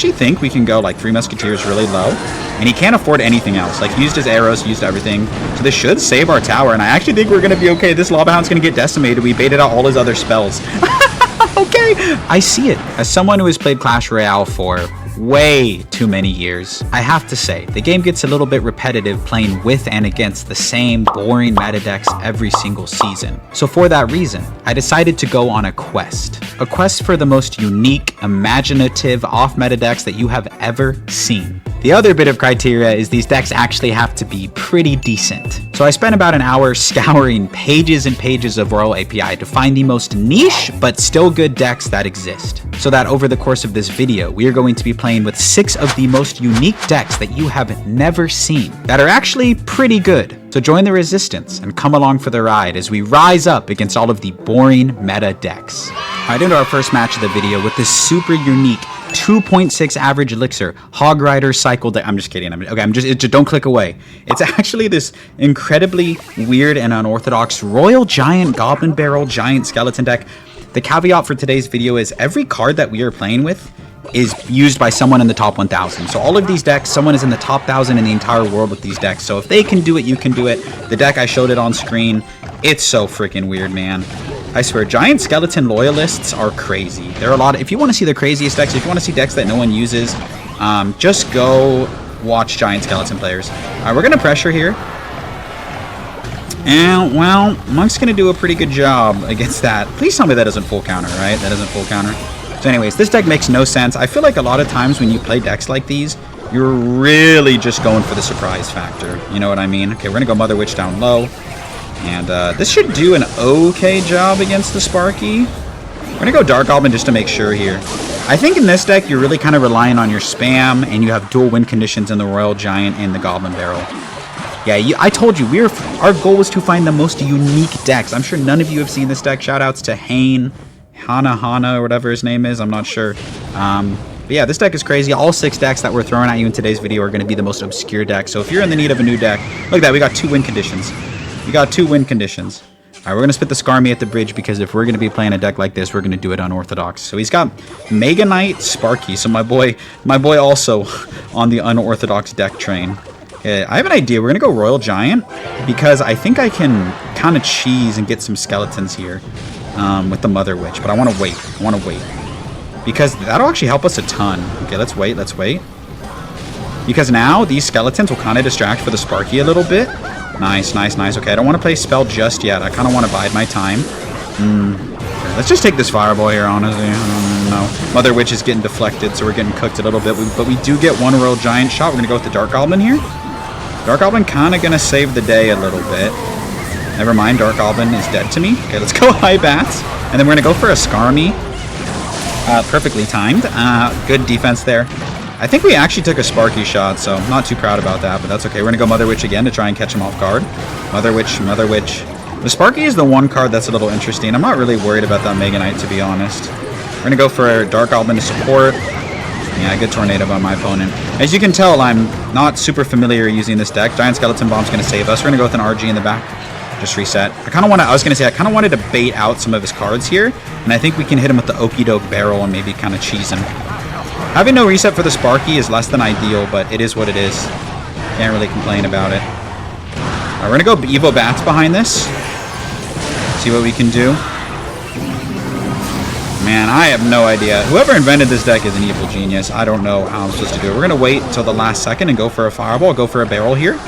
actually think we can go like 3 Musketeers really low, and he can't afford anything else. Like, he used his arrows, used everything, so this should save our tower, and I actually think we're gonna be okay. This Lava Hound's gonna get decimated. We baited out all his other spells. Okay, I see it. As someone who has played Clash Royale for way too many years, I have to say, the game gets a little bit repetitive playing with and against the same boring meta decks every single season. So for that reason, I decided to go on a quest for the most unique, imaginative off-meta decks that you have ever seen. The other bit of criteria is these decks actually have to be pretty decent. So I spent about an hour scouring pages and pages of Royal API to find the most niche but still good decks that exist. So that over the course of this video, we are going to be playing with 6 of the most unique decks that you have never seen, that are actually pretty good. So join the resistance and come along for the ride as we rise up against all of the boring meta decks. Alright, into our first match of the video with this super unique 2.6 average elixir Hog Rider cycle deck. I'm just kidding. Just don't click away. It's actually this incredibly weird and unorthodox Royal Giant Goblin Barrel Giant Skeleton deck. The caveat for today's video is every card that we are playing with is used by someone in the top 1,000. So all of these decks, someone is in the top 1,000 in the entire world with these decks. So if they can do it, you can do it. The deck, I showed it on screen. It's so freaking weird, man. I swear, Giant Skeleton Loyalists are crazy. There are a lot of, if you want to see the craziest decks, if you want to see decks that no one uses, just go watch Giant Skeleton players. Alright, we're going to pressure here. And, well, Monk's going to do a pretty good job against that. Please tell me that doesn't full counter, right? That doesn't full counter. So anyways, this deck makes no sense. I feel like a lot of times when you play decks like these, you're really just going for the surprise factor. You know what I mean? Okay, we're going to go Mother Witch down low. And this should do an okay job against the Sparky. We're going to go Dark Goblin just to make sure here. I think in this deck, you're really kind of relying on your spam, and you have dual win conditions in the Royal Giant and the Goblin Barrel. Yeah, I told you, our goal was to find the most unique decks. I'm sure none of you have seen this deck. Shoutouts to Hana, or whatever his name is. I'm not sure. But yeah, this deck is crazy. All 6 decks that we're throwing at you in today's video are going to be the most obscure decks. So if you're in the need of a new deck, look at that. We got 2 win conditions. We got 2 win conditions. All right, we're going to spit the Skarmy at the bridge because if we're going to be playing a deck like this, we're going to do it unorthodox. So he's got Mega Knight Sparky. So my boy also on the unorthodox deck train. I have an idea. We're going to go Royal Giant because I think I can kind of cheese and get some skeletons here with the Mother Witch. But I want to wait. Because that'll actually help us a ton. Okay, let's wait. Because now these skeletons will kind of distract for the Sparky a little bit. Nice. Okay, I don't want to play spell just yet. I kind of want to bide my time. Let's just take this Fireball here, honestly. No. Mother Witch is getting deflected, so we're getting cooked a little bit. But we do get 1 Royal Giant shot. We're going to go with the Dark Goblin here. Dark Goblin kind of going to save the day a little bit. Never mind, Dark Goblin is dead to me. Okay, let's go High Bats. And then we're going to go for a Skarmy. Perfectly timed. Good defense there. I think we actually took a Sparky shot, so I'm not too proud about that, but that's okay. We're going to go Mother Witch again to try and catch him off guard. Mother Witch. The Sparky is the one card that's a little interesting. I'm not really worried about that Mega Knight, to be honest. We're going to go for Dark Goblin to support. Yeah, good Tornado by my opponent. As you can tell, I'm not super familiar using this deck. Giant Skeleton Bomb's going to save us. We're going to go with an RG in the back. Just reset. I kind of wanted to bait out some of his cards here, and I think we can hit him with the Okie Doke Barrel and maybe kind of cheese him. Having no reset for the Sparky is less than ideal, but it is what it is. Can't really complain about it. Alright, we're going to go Evo Bats behind this. See what we can do. Man, I have no idea. Whoever invented this deck is an evil genius. I don't know how I'm supposed to do it. We're going to wait until the last second and go for a Fireball, go for a Barrel here.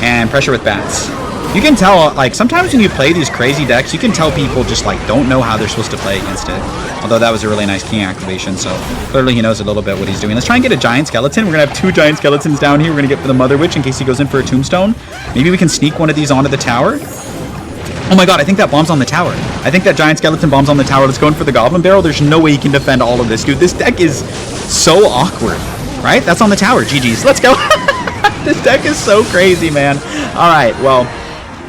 And pressure with Bats. You can tell, like, sometimes when you play these crazy decks, you can tell people just, like, don't know how they're supposed to play against it. Although that was a really nice King activation, so clearly he knows a little bit what he's doing. Let's try and get a Giant Skeleton. We're going to have 2 Giant Skeletons down here. We're going to get for the Mother Witch in case he goes in for a Tombstone. Maybe we can sneak one of these onto the tower. Oh my god, I think that bomb's on the tower. I think that Giant Skeleton bomb's on the tower. Let's go in for the Goblin Barrel. There's no way he can defend all of this, dude. This deck is so awkward, right? That's on the tower. GG's. Let's go. This deck is so crazy, man. All right, well...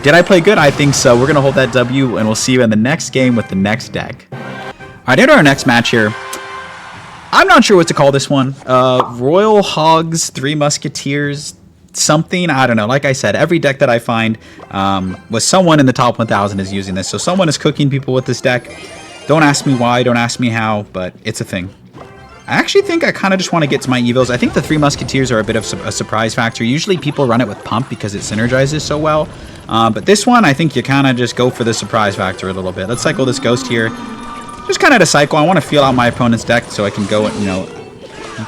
Did I play good? I think so. We're going to hold that W, and we'll see you in the next game with the next deck. All right, into our next match here. I'm not sure what to call this one. Royal Hogs, 3 Musketeers, something. I don't know. Like I said, every deck that I find was someone in the top 1,000 is using this. So someone is cooking people with this deck. Don't ask me why. Don't ask me how, but it's a thing. I actually think I kind of just want to get to my evos. I think the 3 Musketeers are a bit of a surprise factor. Usually people run it with Pump because it synergizes so well. But this one, I think you kind of just go for the surprise factor a little bit. Let's cycle this Ghost here. Just kind of to cycle. I want to feel out my opponent's deck so I can go, you know,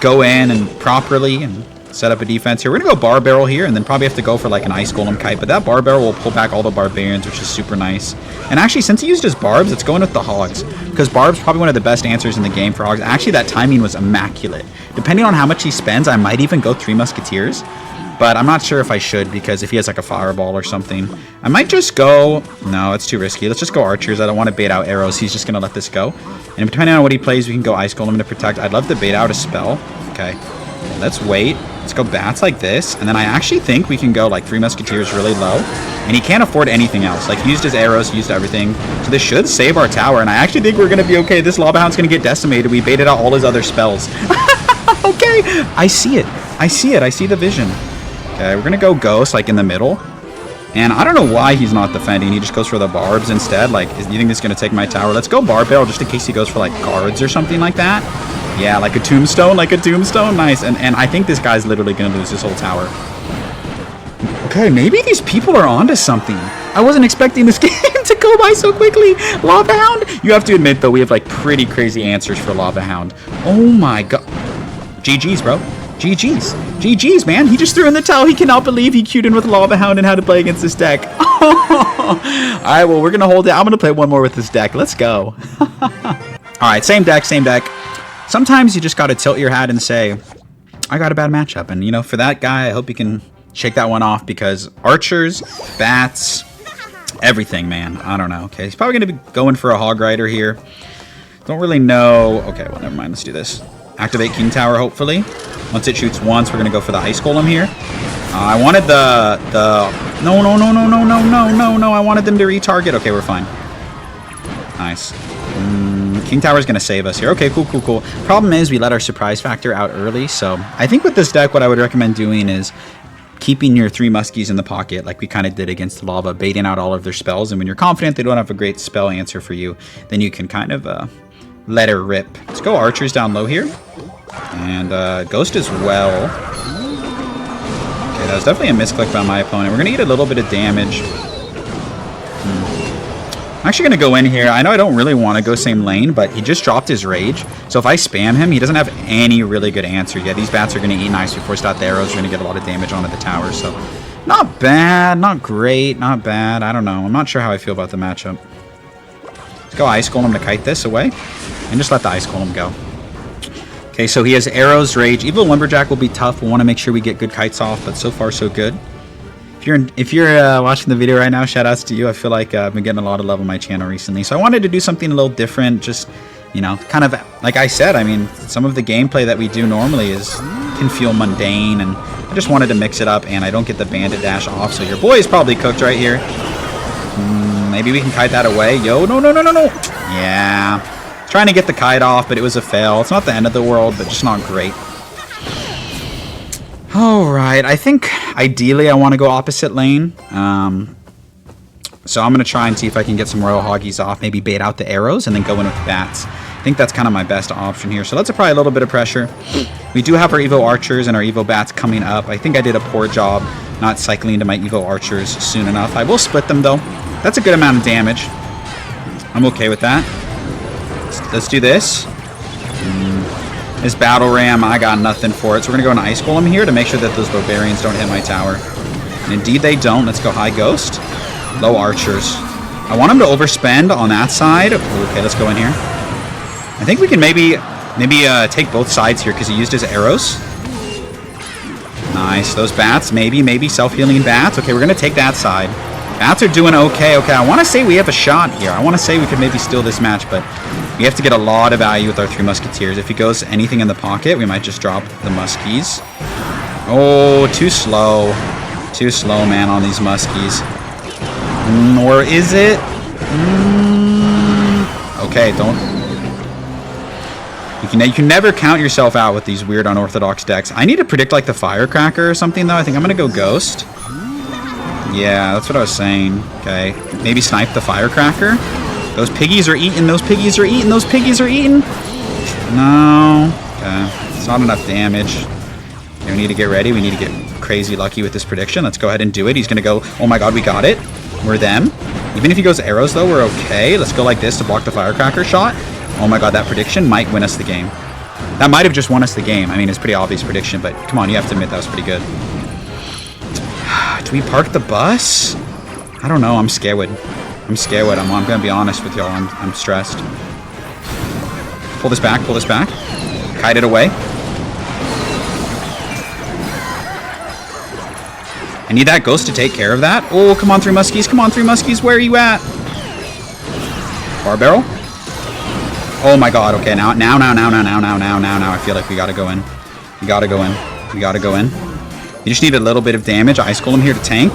go in and properly and set up a defense here. We're going to go Bar Barrel here and then probably have to go for like an Ice Golem Kite. But that Bar Barrel will pull back all the Barbarians, which is super nice. And actually, since he used his Barbs, it's going with the Hogs. Because Barb's probably one of the best answers in the game for Hogs. Actually, that timing was immaculate. Depending on how much he spends, I might even go 3 Musketeers. But I'm not sure if I should, because if he has like a Fireball or something. I might just go... No, it's too risky. Let's just go Archers. I don't want to bait out arrows. He's just going to let this go. And depending on what he plays, we can go Ice Golem to protect. I'd love to bait out a spell. Okay. Let's wait. Let's go Bats like this. And then I actually think we can go like 3 Musketeers really low. And he can't afford anything else. Like, he used his arrows, used everything. So this should save our tower. And I actually think we're going to be okay. This Lava Hound's going to get decimated. We baited out all his other spells. Okay. I see it. I see it. I see the vision. Okay, we're going to go Ghost, like, in the middle. And I don't know why he's not defending. He just goes for the Barbs instead. Like, do you think this is going to take my tower? Let's go Barb Barrel just in case he goes for, like, guards or something like that. Yeah, like a tombstone, like a tombstone. Nice. And I think this guy's literally going to lose his whole tower. Okay, maybe these people are onto something. I wasn't expecting this game to go by so quickly. Lava Hound? You have to admit, though, we have, like, pretty crazy answers for Lava Hound. Oh, my God. GG's, bro. GG's. GG's, man. He just threw in the towel. He cannot believe he queued in with Lava Hound and how to play against this deck. Alright, well, we're going to hold it. I'm going to play one more with this deck. Let's go. Alright, same deck, same deck. Sometimes you just got to tilt your hat and say, I got a bad matchup. And, you know, for that guy, I hope you can shake that one off because Archers, Bats, everything, man. I don't know. Okay, he's probably going to be going for a Hog Rider here. Don't really know. Okay, well, never mind. Let's do this. Activate King Tower, hopefully. Once it shoots once, we're going to go for the Ice Golem here. I wanted the... No. I wanted them to retarget. Okay, we're fine. Nice. King Tower is going to save us here. Okay, cool. Problem is, we let our surprise factor out early, so I think with this deck, what I would recommend doing is keeping your 3 Muskies in the pocket, like we kind of did against Lava, baiting out all of their spells, and when you're confident they don't have a great spell answer for you, then you can kind of let her rip. Let's go Archers down low here. And Ghost as well. Okay, that was definitely a misclick by my opponent. We're going to get a little bit of damage. I'm actually going to go in here. I know I don't really want to go same lane, but he just dropped his Rage. So if I spam him, he doesn't have any really good answer. Yeah, these Bats are going to eat nice. We forced out the arrows. We're going to get a lot of damage onto the tower. So not bad, not great, not bad. I don't know. I'm not sure how I feel about the matchup. Let's go Ice Golem to kite this away. And just let the Ice Golem go. Okay, so he has arrows, rage. Evil Lumberjack will be tough. We'll want to make sure we get good kites off, but so far so good. If you're watching the video right now, shout outs to you. I feel like I've been getting a lot of love on my channel recently, so I wanted to do something a little different. Just, you know, kind of like I said. I mean, some of the gameplay that we do normally can feel mundane, and I just wanted to mix it up. And I don't get the bandit dash off, so your boy is probably cooked right here. Maybe we can kite that away. Yo, no. Yeah. Trying to get the kite off, but it was a fail. It's not the end of the world, but just not great. Alright, I think ideally I want to go opposite lane. So I'm going to try and see if I can get some Royal Hoggies off, maybe bait out the arrows, and then go in with Bats. I think that's kind of my best option here. So let's apply a little bit of pressure. We do have our Evo Archers and our Evo Bats coming up. I think I did a poor job not cycling to my Evo Archers soon enough. I will split them, though. That's a good amount of damage. I'm okay with that. Let's do this. This Battle Ram, I got nothing for it. So we're going to go an Ice Golem here to make sure that those Barbarians don't hit my tower. And indeed they don't. Let's go High Ghost. Low Archers. I want him to overspend on that side. Okay, let's go in here. I think we can maybe take both sides here because he used his arrows. Nice. Those Bats, maybe self-healing Bats. Okay, we're going to take that side. Bats are doing okay. Okay, I want to say we have a shot here. I want to say we could maybe steal this match, but we have to get a lot of value with our 3 Musketeers. If he goes anything in the pocket, we might just drop the Muskies. Oh, too slow. Too slow, man, on these Muskies. Or is it? Okay, don't... You can never count yourself out with these weird unorthodox decks. I need to predict, like, the Firecracker or something, though. I think I'm going to go Ghost. Yeah, that's what I was saying. Okay. Maybe snipe the Firecracker. Those piggies are eating. Those piggies are eating. Those piggies are eating. No. It's not enough damage. We need to get ready. We need to get crazy lucky with this prediction. Let's go ahead and do it. He's going to go, oh my god, we got it. We're them. Even if he goes arrows, though, we're okay. Let's go like this to block the firecracker shot. Oh my god, that prediction might win us the game. That might have just won us the game. I mean, it's a pretty obvious prediction, but come on, you have to admit that was pretty good. Do we park the bus? I don't know. I'm scared. I'm scared. I'm going to be honest with y'all. I'm stressed. Pull this back. Pull this back. Kite it away. I need that ghost to take care of that. Oh, come on, 3 muskies. Come on, 3 muskies. Where are you at? Bar barrel. Oh my god. Okay, now I feel like we gotta go in. We gotta go in. We gotta go in. You just need a little bit of damage. Ice Golem here to tank.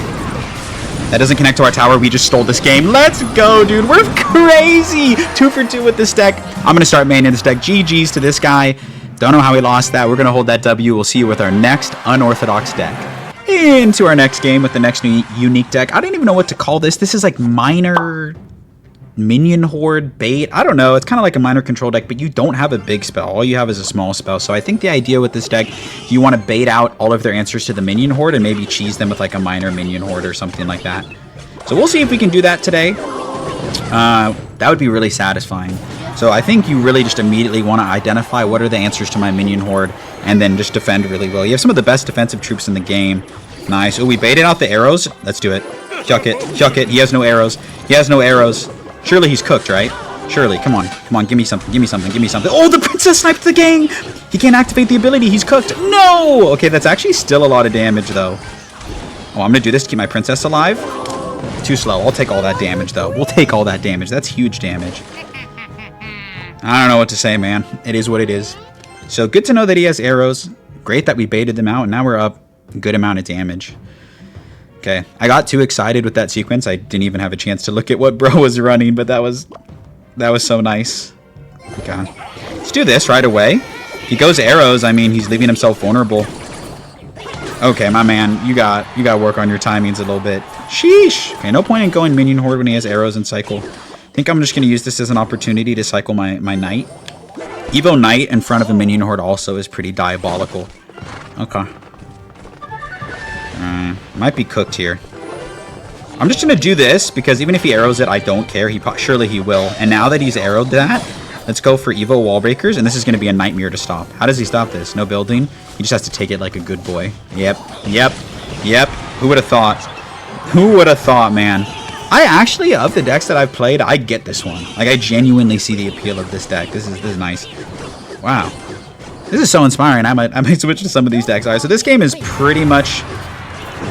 That doesn't connect to our tower. We just stole this game. Let's go, dude. We're crazy. 2 for 2 with this deck. I'm gonna start maining this deck. GG's to this guy. Don't know how he lost that. We're gonna hold that W. We'll see you with our next unorthodox deck. Into our next game with the next new unique deck. I don't even know what to call this. This is like minor minion horde bait. I don't know. It's kind of like a minor control deck, but you don't have a big spell. All you have is a small spell. So I think the idea with this deck, you want to bait out all of their answers to the minion horde and maybe cheese them with like a minor minion horde or something like that. So we'll see if we can do that today. That would be really satisfying. So I think you really just immediately want to identify what are the answers to my minion horde and then just defend really well. You have some of the best defensive troops in the game. Nice. Oh, we baited out the arrows. Let's do it. Chuck it. Chuck it. He has no arrows. He has no arrows. Surely he's cooked, right? Surely. Come on. Come on. Give me something. Give me something. Give me something. Oh, the princess sniped the gang. He can't activate the ability. He's cooked. No. Okay, that's actually still a lot of damage, though. Oh, I'm going to do this to keep my princess alive. Too slow. I'll take all that damage, though. We'll take all that damage. That's huge damage. I don't know what to say, man. It is what it is. So good to know that he has arrows. Great that we baited them out. And now we're up a good amount of damage. Okay. I got too excited with that sequence. I didn't even have a chance to look at what bro was running, but that was so nice. Okay. Let's do this right away. He goes arrows. I mean, he's leaving himself vulnerable. Okay, my man, you got to work on your timings a little bit. Sheesh. Okay, no point in going minion horde when he has arrows in cycle. I think I'm just going to use this as an opportunity to cycle my knight. Evo knight in front of a minion horde also is pretty diabolical. Okay. Might be cooked here. I'm just going to do this because even if he arrows it, I don't care. Surely he will. And now that he's arrowed that, let's go for Evo wall breakers. And this is going to be a nightmare to stop. How does he stop this? No building. He just has to take it like a good boy. Yep. Yep. Yep. Who would have thought? Who would have thought, man? I actually, of the decks that I've played, I get this one. Like, I genuinely see the appeal of this deck. This is nice. Wow. This is so inspiring. I might switch to some of these decks. All right, so this game is pretty much,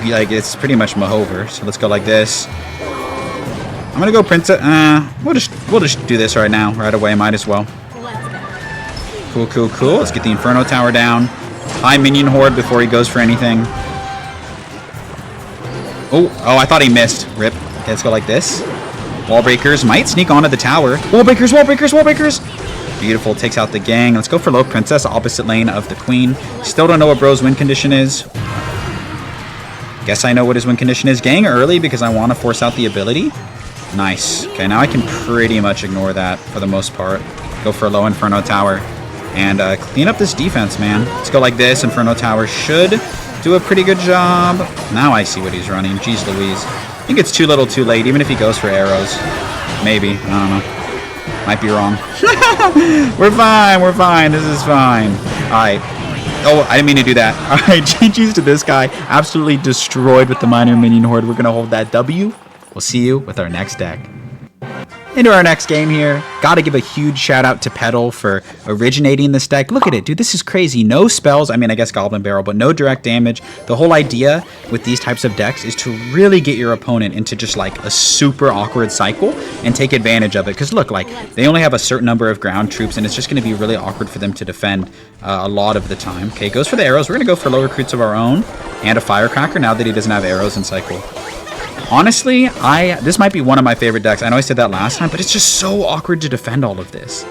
like, it's pretty much Mahover. So let's go like this. I'm going to go Princess. We'll just do this right now, right away. Might as well. Cool, cool, cool. Let's get the Inferno Tower down. High minion horde before he goes for anything. Oh, I thought he missed. Rip. Okay, let's go like this. Wall breakers might sneak onto the tower. Wall breakers, wall breakers, wall breakers. Beautiful. Takes out the gang. Let's go for low princess, opposite lane of the queen. Still don't know what bro's win condition is. Guess I know what his win condition is. Gang early because I want to force out the ability. Nice. Okay, now I can pretty much ignore that for the most part. Go for a low Inferno Tower. And clean up this defense, man. Let's go like this. Inferno Tower should do a pretty good job. Now I see what he's running. Jeez Louise. I think it's too little too late, even if he goes for arrows. Maybe. I don't know. Might be wrong. We're fine. We're fine. This is fine. All right. Oh, I didn't mean to do that. All right. GG's to this guy. Absolutely destroyed with the minor minion horde. We're going to hold that W. We'll see you with our next deck. Into our next game here. Gotta give a huge shout out to Petal for originating this deck. Look at it, dude. This is crazy. No spells. I mean, I guess Goblin Barrel, but no direct damage. The whole idea with these types of decks is to really get your opponent into just like a super awkward cycle and take advantage of it. Because look, like they only have a certain number of ground troops and it's just going to be really awkward for them to defend a lot of the time. Okay, goes for the arrows. We're going to go for low recruits of our own and a firecracker now that he doesn't have arrows in cycle. Honestly, this might be one of my favorite decks. I know I said that last time, but it's just so awkward to defend all of this.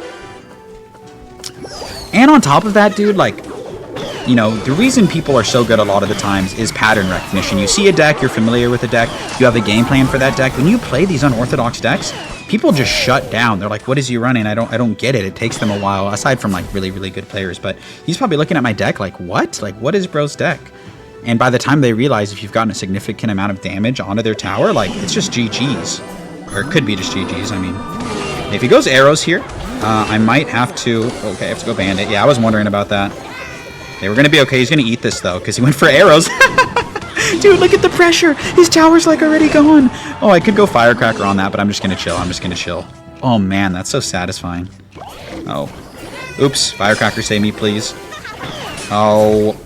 And on top of that, dude, like, you know, the reason people are so good a lot of the times is pattern recognition. You see a deck, you're familiar with the deck, you have a game plan for that deck. When you play these unorthodox decks, people just shut down. They're like, what is he running? I don't get it. It takes them a while, aside from like really, really good players. But he's probably looking at my deck like, what? Like, what is bro's deck? And by the time they realize if you've gotten a significant amount of damage onto their tower, like, it's just GG's. Or it could be just GG's, I mean. If he goes arrows here, I might have to... Okay, I have to go bandit. Yeah, I was wondering about that. Okay, we're going to be okay. He's going to eat this, though, because he went for arrows. Dude, look at the pressure. His tower's, like, already gone. Oh, I could go firecracker on that, but I'm just going to chill. I'm just going to chill. Oh, man, that's so satisfying. Oh. Oops. Firecracker, save me, please. Oh.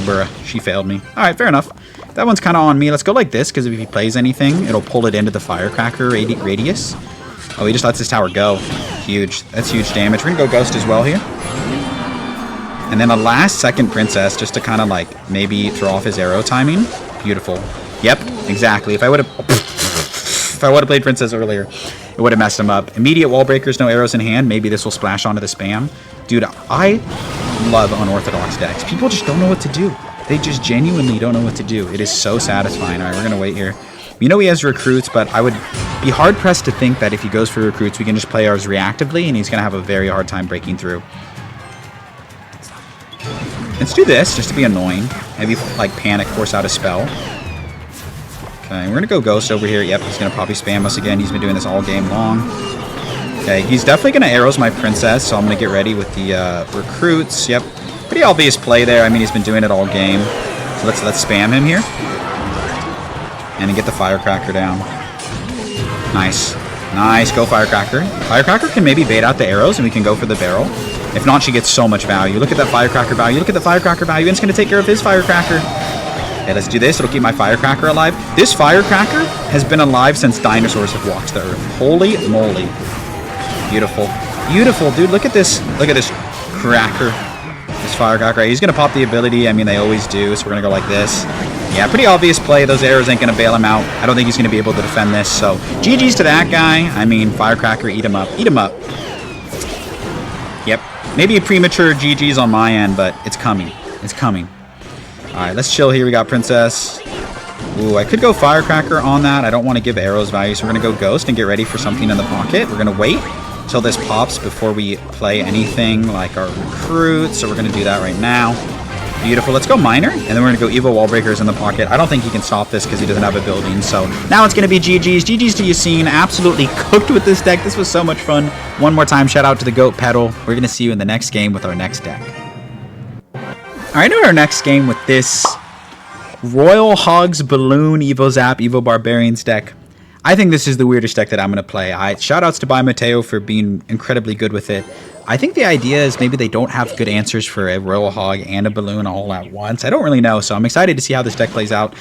Bruh. She failed me. All right, fair enough. That one's kind of on me. Let's go like this, because if he plays anything, it'll pull it into the firecracker radius. Oh, he just lets his tower go. Huge. That's huge damage. We're going to go ghost as well here. And then a last second princess just to kind of like maybe throw off his arrow timing. Beautiful. Yep, exactly. If I would have played princess earlier, it would have messed him up. Immediate wall breakers, no arrows in hand. Maybe this will splash onto the spam. Dude, I love unorthodox decks. People just don't know what to do. They just genuinely don't know what to do. It is so satisfying. All right, we're going to wait here. We know he has recruits, but I would be hard-pressed to think that if he goes for recruits, we can just play ours reactively, and he's going to have a very hard time breaking through. Let's do this, just to be annoying. Maybe, like, panic, force out a spell. Okay, we're going to go ghost over here. Yep, he's going to probably spam us again. He's been doing this all game long. Okay, he's definitely going to arrows my princess, so I'm going to get ready with the recruits. Yep, pretty obvious play there. I mean, he's been doing it all game. So let's spam him here. And then get the firecracker down. Nice. Nice, go firecracker. Firecracker can maybe bait out the arrows and we can go for the barrel. If not, she gets so much value. Look at that firecracker value. Look at the firecracker value. And it's going to take care of his firecracker. Okay, let's do this. It'll keep my firecracker alive. This firecracker has been alive since dinosaurs have walked the earth. Holy moly. Beautiful. Beautiful, dude. Look at this. Look at this cracker. This firecracker. He's going to pop the ability. I mean, they always do. So we're going to go like this. Yeah, pretty obvious play. Those arrows ain't going to bail him out. I don't think he's going to be able to defend this. So, GG's to that guy. I mean, firecracker, eat him up. Eat him up. Yep. Maybe a premature GG's on my end, but it's coming. It's coming. All right, let's chill here. We got princess. Ooh, I could go firecracker on that. I don't want to give arrows value, so we're going to go ghost and get ready for something in the pocket. We're going to wait until this pops before we play anything like our recruit. So we're going to do that right now. Beautiful. Let's go miner, and then we're going to go evil wall breakers in the pocket. I don't think he can stop this because he doesn't have a building. So now it's going to be GG's. GG's to Yassine. Absolutely cooked with this deck. This was so much fun. One more time, shout out to the GOAT Pedal. We're going to see you in the next game with our next deck. All right, in our next game with this Royal Hogs Balloon Evo Zap Evo Barbarians deck. I think this is the weirdest deck that I'm going to play. Shout outs to By Mateo for being incredibly good with it. I think the idea is maybe they don't have good answers for a Royal Hog and a Balloon all at once. I don't really know, so I'm excited to see how this deck plays out.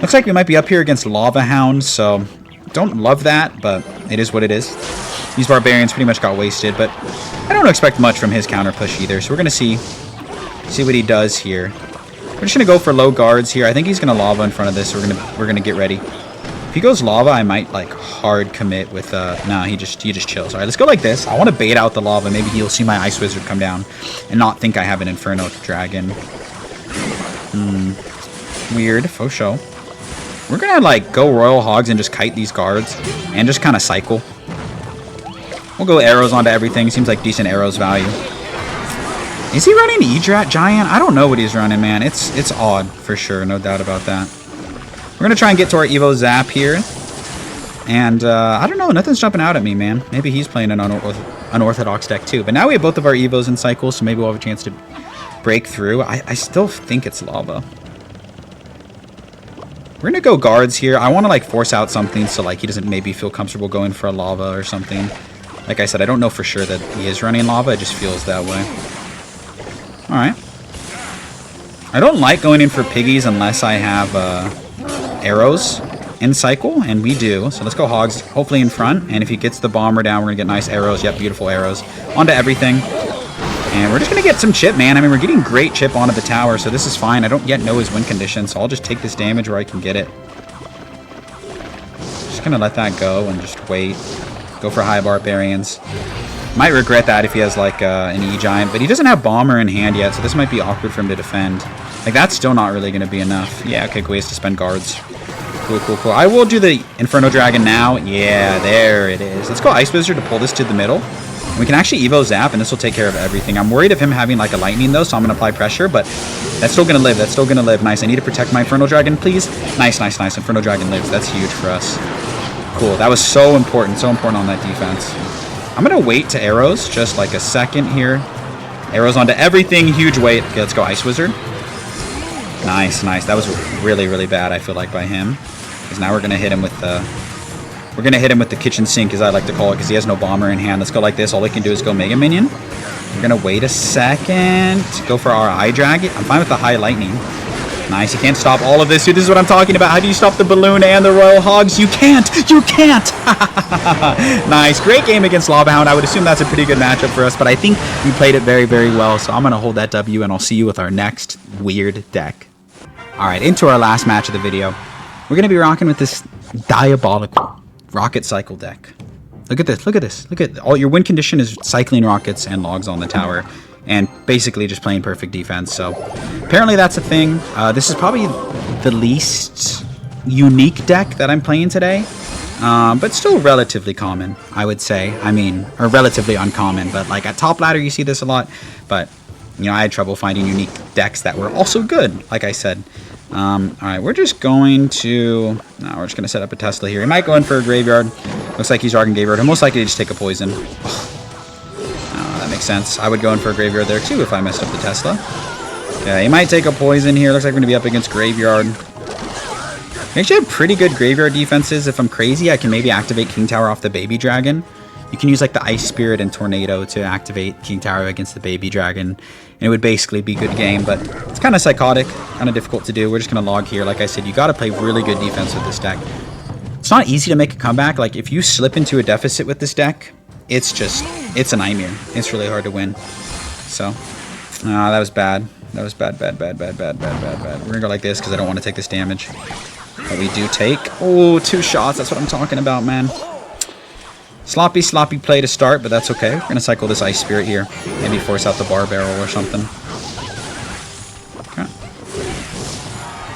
Looks like we might be up here against Lava Hound, so don't love that, but it is what it is. These Barbarians pretty much got wasted, but I don't expect much from his counter push either, so we're going to see what he does here. We're just going to go for low guards here. I think he's going to Lava in front of this, so we're going to get ready. If he goes lava, I might like hard commit with no, he just chills. All right, let's go like this. I want to bait out the lava. Maybe he'll see my ice wizard come down and not think I have an inferno dragon. Weird, faux show. We're gonna like go royal hogs and just kite these guards and just kind of cycle. We'll go arrows onto everything. Seems like decent arrows value. Is he running Edrat Giant? I don't know what he's running, man. It's odd for sure, no doubt about that. We're going to try and get to our Evo Zap here. And, I don't know. Nothing's jumping out at me, man. Maybe he's playing an unorthodox deck, too. But now we have both of our Evos in cycles, so maybe we'll have a chance to break through. I still think it's lava. We're going to go guards here. I want to, like, force out something so, like, he doesn't maybe feel comfortable going for a lava or something. Like I said, I don't know for sure that he is running lava. It just feels that way. All right. I don't like going in for piggies unless I have, arrows in cycle, and we do. So let's go hogs, hopefully in front, and if he gets the bomber down, we're gonna get nice arrows. Yep, beautiful arrows onto everything, and we're just gonna get some chip, man. I mean, we're getting great chip onto the tower, so this is fine. I don't yet know his win condition, so I'll just take this damage where I can get it. Just gonna let that go and just wait. Go for high barbarians. Might regret that if he has like an E-Giant, but he doesn't have Bomber in hand yet, so this might be awkward for him to defend. Like, that's still not really going to be enough. Yeah, okay, ways to spend guards. Cool, cool, cool. I will do the Inferno Dragon now. Yeah, there it is. Let's go Ice Wizard to pull this to the middle. And we can actually Evo Zap, and this will take care of everything. I'm worried of him having like a Lightning, though, so I'm going to apply pressure, but that's still going to live. That's still going to live. Nice. I need to protect my Inferno Dragon, please. Nice, nice, nice. Inferno Dragon lives. That's huge for us. Cool. That was so important on that defense. I'm going to wait to arrows, just like a second here. Arrows onto everything, huge weight. Okay, let's go Ice Wizard. Nice, nice. That was really, really bad, I feel like, by him. Because now we're going to hit him with the... We're going to hit him with the kitchen sink, as I like to call it, because he has no Bomber in hand. Let's go like this. All we can do is go Mega Minion. We're going to wait a second. Go for our Eye Dragon. I'm fine with the High Lightning. Nice. You can't stop all of this. Dude, this is what I'm talking about. How do you stop the Balloon and the Royal Hogs? You can't. You can't. Nice. Great game against Lava Hound. I would assume that's a pretty good matchup for us, but I think we played it very, very well. So I'm going to hold that W, and I'll see you with our next weird deck. All right, into our last match of the video. We're going to be rocking with this diabolical Rocket Cycle deck. Look at this. Look at this. Look at all your win condition is cycling rockets and logs on the tower. And basically just playing perfect defense. So apparently that's a thing. This is probably the least unique deck that I'm playing today. But still relatively common, I would say. I mean, or relatively uncommon. But like at top ladder, you see this a lot. But, you know, I had trouble finding unique decks that were also good, like I said. All right, we're just going to... No, we're just going to set up a Tesla here. He might go in for a Graveyard. Looks like he's rocking Graveyard. He'll most likely just take a Poison. That makes sense. I would go in for a Graveyard there too if I messed up the Tesla. Yeah, he might take a Poison here. Looks like we're going to be up against Graveyard. We actually have pretty good Graveyard defenses. If I'm crazy, I can maybe activate King Tower off the Baby Dragon. You can use like the Ice Spirit and Tornado to activate King Tower against the Baby Dragon. And it would basically be good game, but it's kind of psychotic, kind of difficult to do. We're just going to log here. Like I said, you got to play really good defense with this deck. It's not easy to make a comeback. Like if you slip into a deficit with this deck, it's a nightmare. It's really hard to win. So, that was bad. That was bad. We're going to go like this because I don't want to take this damage. But we do take, 2 shots. That's what I'm talking about, man. Sloppy play to start, but that's okay. We're going to cycle this Ice Spirit here. Maybe force out the Bar Barrel or something. Okay.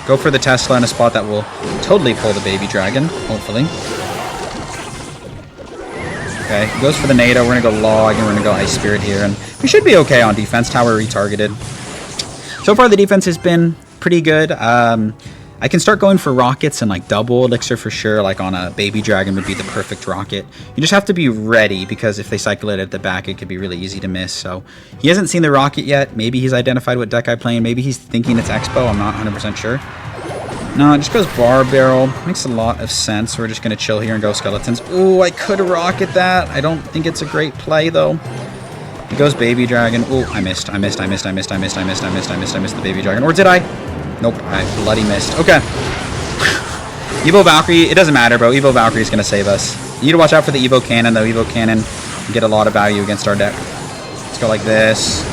Go for the Tesla in a spot that will totally pull the Baby Dragon, hopefully. Okay, he goes for the NATO. We're going to go Log, and we're going to go Ice Spirit here. And we should be okay on defense. Tower retargeted. So far, the defense has been pretty good. I can start going for rockets and like double elixir for sure, like on a Baby Dragon would be the perfect rocket. You just have to be ready because if they cycle it at the back, it could be really easy to miss. So he hasn't seen the rocket yet. Maybe he's identified what deck I play, and maybe he's thinking it's Expo. I'm not 100% sure. No, it just goes Bar Barrel. Makes a lot of sense. We're just going to chill here and go Skeletons. Ooh, I could rocket that. I don't think it's a great play though. He goes Baby Dragon. Ooh, I missed the Baby Dragon. Or did I? Nope, I bloody missed. Okay. Evo Valkyrie, it doesn't matter, bro. Evo Valkyrie is going to save us. You need to watch out for the Evo Cannon, though. Evo Cannon can get a lot of value against our deck. Let's go like this.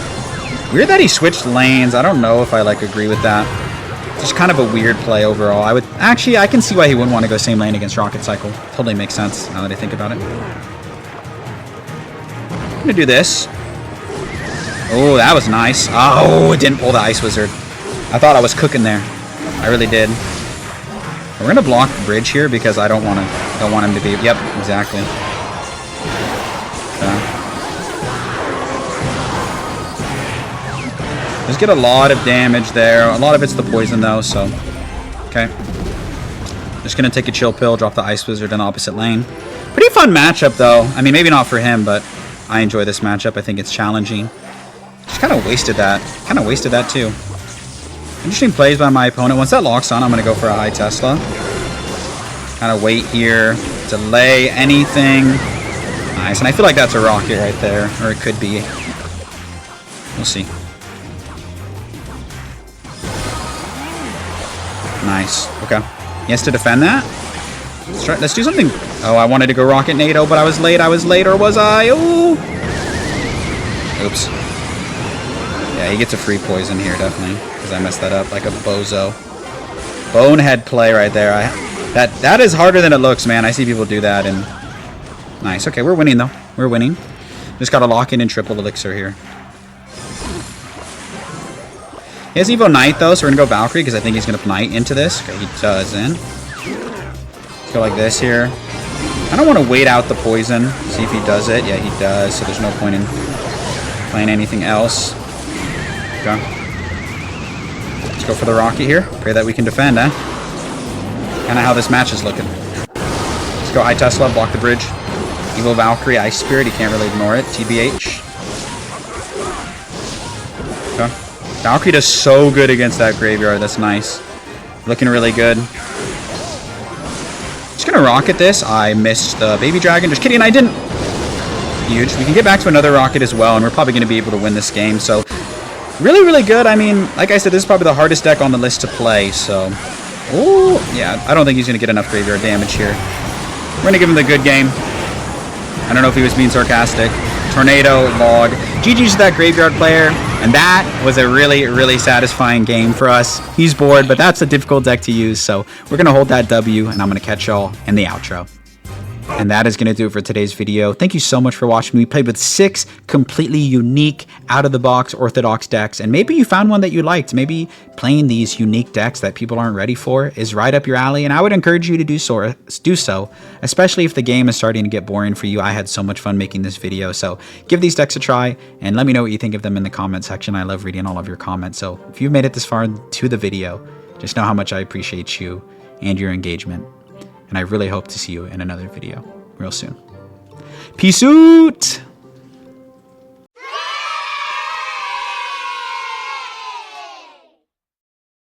Weird that he switched lanes. I don't know if I, like, agree with that. Just kind of a weird play overall. Actually, I can see why he wouldn't want to go same lane against Rocket Cycle. Totally makes sense now that I think about it. I'm going to do this. Oh, that was nice. Oh, it didn't pull the Ice Wizard. I thought I was cooking there. I really did. We're gonna block the bridge here because I don't want him to be. Yep, exactly. Okay. Just get a lot of damage there. A lot of it's the poison though, so okay. Just gonna take a chill pill, drop the Ice Wizard in opposite lane. Pretty fun matchup though. I mean, maybe not for him, but I enjoy this matchup. I think it's challenging. Just kind of wasted that. Kind of wasted that too. Interesting plays by my opponent. Once that locks on, I'm going to go for a high Tesla. Kind of wait here. Delay anything. Nice. And I feel like that's a rocket right there. Or it could be. We'll see. Nice. Okay. He has to defend that. Let's do something. Oh, I wanted to go rocket NATO, but I was late. Or was I? Ooh. Oops. Yeah, he gets a free poison here, definitely. Because I messed that up like a bozo. Bonehead play right there. That is harder than it looks, man. I see people do that, and nice. Okay, we're winning though. We're winning. Just gotta lock in triple elixir here. He has Evo Knight though, so we're gonna go Valkyrie because I think he's gonna Knight into this. Okay, he does in. Let's go like this here. I don't want to wait out the poison. See if he does it. Yeah, he does, so there's no point in playing anything else. Okay. Let's go for the rocket here. Pray that we can defend, eh? Kinda how this match is looking. Let's go High Tesla, block the bridge. Evo Valkyrie, Ice Spirit, he can't really ignore it. TBH. Okay. Valkyrie does so good against that graveyard. That's nice. Looking really good. Just gonna rocket this. I missed the baby dragon. Just kidding, I didn't. Huge. We can get back to another rocket as well, and we're probably gonna be able to win this game. So, really, really good. I mean, like I said, this is probably the hardest deck on the list to play. So, ooh, yeah, I don't think he's gonna get enough graveyard damage here. We're gonna give him the good game. I don't know if he was being sarcastic. Tornado, log. GG's to that graveyard player. And that was a really, really satisfying game for us. He's bored, but that's a difficult deck to use. So we're going to hold that W, and I'm going to catch y'all in the outro. And that is going to do it for today's video. Thank you so much for watching. We played with 6 completely unique, out-of-the-box Orthodox decks. And maybe you found one that you liked. Maybe playing these unique decks that people aren't ready for is right up your alley. And I would encourage you to do so, especially if the game is starting to get boring for you. I had so much fun making this video. So give these decks a try and let me know what you think of them in the comment section. I love reading all of your comments. So if you've made it this far to the video, just know how much I appreciate you and your engagement. And I really hope to see you in another video real soon. Peace out!